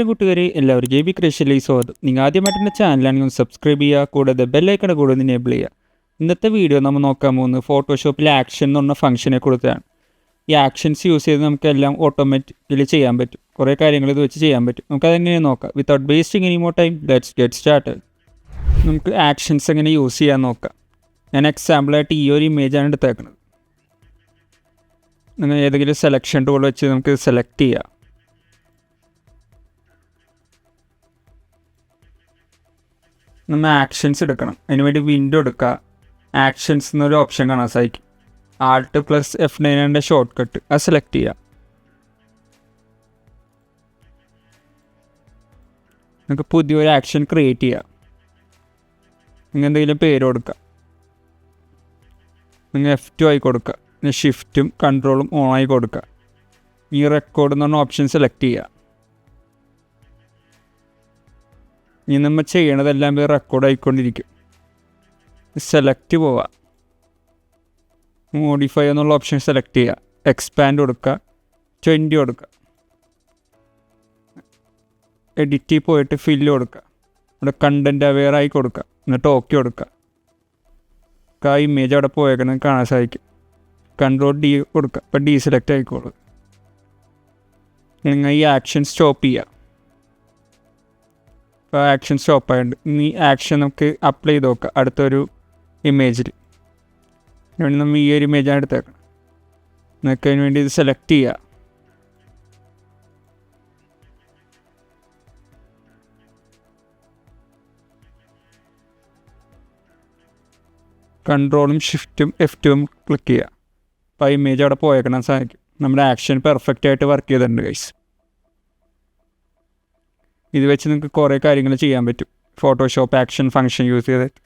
കൂട്ടുകാരെ എല്ലാവരും JB ക്രിയേഷനിലേക്ക് സ്വാഗതം. നിങ്ങൾ ആദ്യമായിട്ട് എൻ്റെ ചാനലാണെങ്കിൽ ഒന്ന് സബ്സ്ക്രൈബ് ചെയ്യുക, കൂടാതെ ബെല്ലൈക്കണ കൂടെ ഒന്ന് എനേബിൾ ചെയ്യുക. ഇന്നത്തെ വീഡിയോ നമ്മൾ നോക്കാൻ പോകുന്നത് ഫോട്ടോഷോപ്പിൽ ആക്ഷൻ എന്ന് പറഞ്ഞ ഫംഗ്ഷനെ കുറിച്ചാണ്. ഈ ആക്ഷൻസ് യൂസ് ചെയ്ത് നമുക്കെല്ലാം ഓട്ടോമാറ്റിക്കലി ചെയ്യാൻ പറ്റും. കുറേ കാര്യങ്ങൾ ഇത് വെച്ച് ചെയ്യാൻ പറ്റും. നമുക്കതെങ്ങനെ നോക്കാം. Without wasting any more time let's get started. നമുക്ക് ആക്ഷൻസ് എങ്ങനെ യൂസ് ചെയ്യാൻ നോക്കാം. ഞാൻ എക്സാമ്പിളായിട്ട് ഈ ഒരു ഇമേജാണ് എടുത്തേക്കുന്നത്. അങ്ങനെ ഏതെങ്കിലും സെലക്ഷൻ ടൂൾ വെച്ച് നമുക്ക് സെലക്ട് ചെയ്യാം. നമ്മൾ ആക്ഷൻസ് എടുക്കണം. അതിന് വേണ്ടി വിൻഡോ എടുക്കുക. ആക്ഷൻസ് എന്നൊരു ഓപ്ഷൻ കാണാൻ സാധിക്കും. Alt+F9 ഷോർട്ട് കട്ട് അത് സെലക്ട് ചെയ്യുക. നമുക്ക് പുതിയൊരു ആക്ഷൻ ക്രിയേറ്റ് ചെയ്യുക. നിങ്ങൾ എന്തെങ്കിലും പേര് കൊടുക്കുക. നിങ്ങൾ F2 ആയി കൊടുക്കുക. പിന്നെ ഷിഫ്റ്റും കൺട്രോളും ഓൺ ആയി കൊടുക്കുക. ഈ റെക്കോർഡ് എന്ന് പറഞ്ഞ ഓപ്ഷൻ സെലക്ട് ചെയ്യുക. ഇനി നമ്മൾ ചെയ്യണതെല്ലാം റെക്കോർഡ് ആയിക്കൊണ്ടിരിക്കും. സെലക്ട് പോവുക. മോഡിഫൈ എന്നുള്ള ഓപ്ഷൻ സെലക്ട് ചെയ്യുക. എക്സ്പാൻഡ് കൊടുക്കുക. 20 കൊടുക്കുക. എഡിറ്റിൽ പോയിട്ട് ഫില്ല് കൊടുക്കുക. ഇവിടെ കണ്ടൻറ്റ് അവെയർ ആയി കൊടുക്കുക. എന്നിട്ട് ഓക്കെ കൊടുക്കുക. ആ ഇമേജ് അവിടെ പോയേക്കുന്നത് കാണാൻ സാധിക്കും. Ctrl D കൊടുക്കുക. അപ്പോൾ ഡീസെലക്ട് ആയിക്കോളും. നിങ്ങൾ ഈ ആക്ഷൻ സ്റ്റോപ്പ് ചെയ്യുക. ഇപ്പോൾ ആക്ഷൻ സ്റ്റോപ്പ് ആയിട്ടുണ്ട്. ഇനി ആക്ഷൻ നമുക്ക് അപ്ലൈ ചെയ്ത് നോക്കാം അടുത്തൊരു ഇമേജിൽ. അതുകൊണ്ട് നമ്മൾ ഈ ഒരു ഇമേജാണ് എടുത്തേക്കണം. നമുക്ക് അതിന് വേണ്ടി ഇത് സെലക്ട് ചെയ്യുക. കൺട്രോളും ഷിഫ്റ്റും F2 ക്ലിക്ക് ചെയ്യുക. അപ്പോൾ ആ ഇമേജ് അവിടെ പോയേക്കണം സാധിക്കും. നമ്മുടെ ആക്ഷൻ പെർഫെക്റ്റ് ആയിട്ട് വർക്ക് ചെയ്തിട്ടുണ്ട് ഗൈസ്. ഇത് വെച്ച് നിങ്ങൾക്ക് കുറേ കാര്യങ്ങൾ ചെയ്യാൻ പറ്റും ഫോട്ടോഷോപ്പ് ആക്ഷൻ ഫംഗ്ഷൻ യൂസ് ചെയ്തിട്ട്.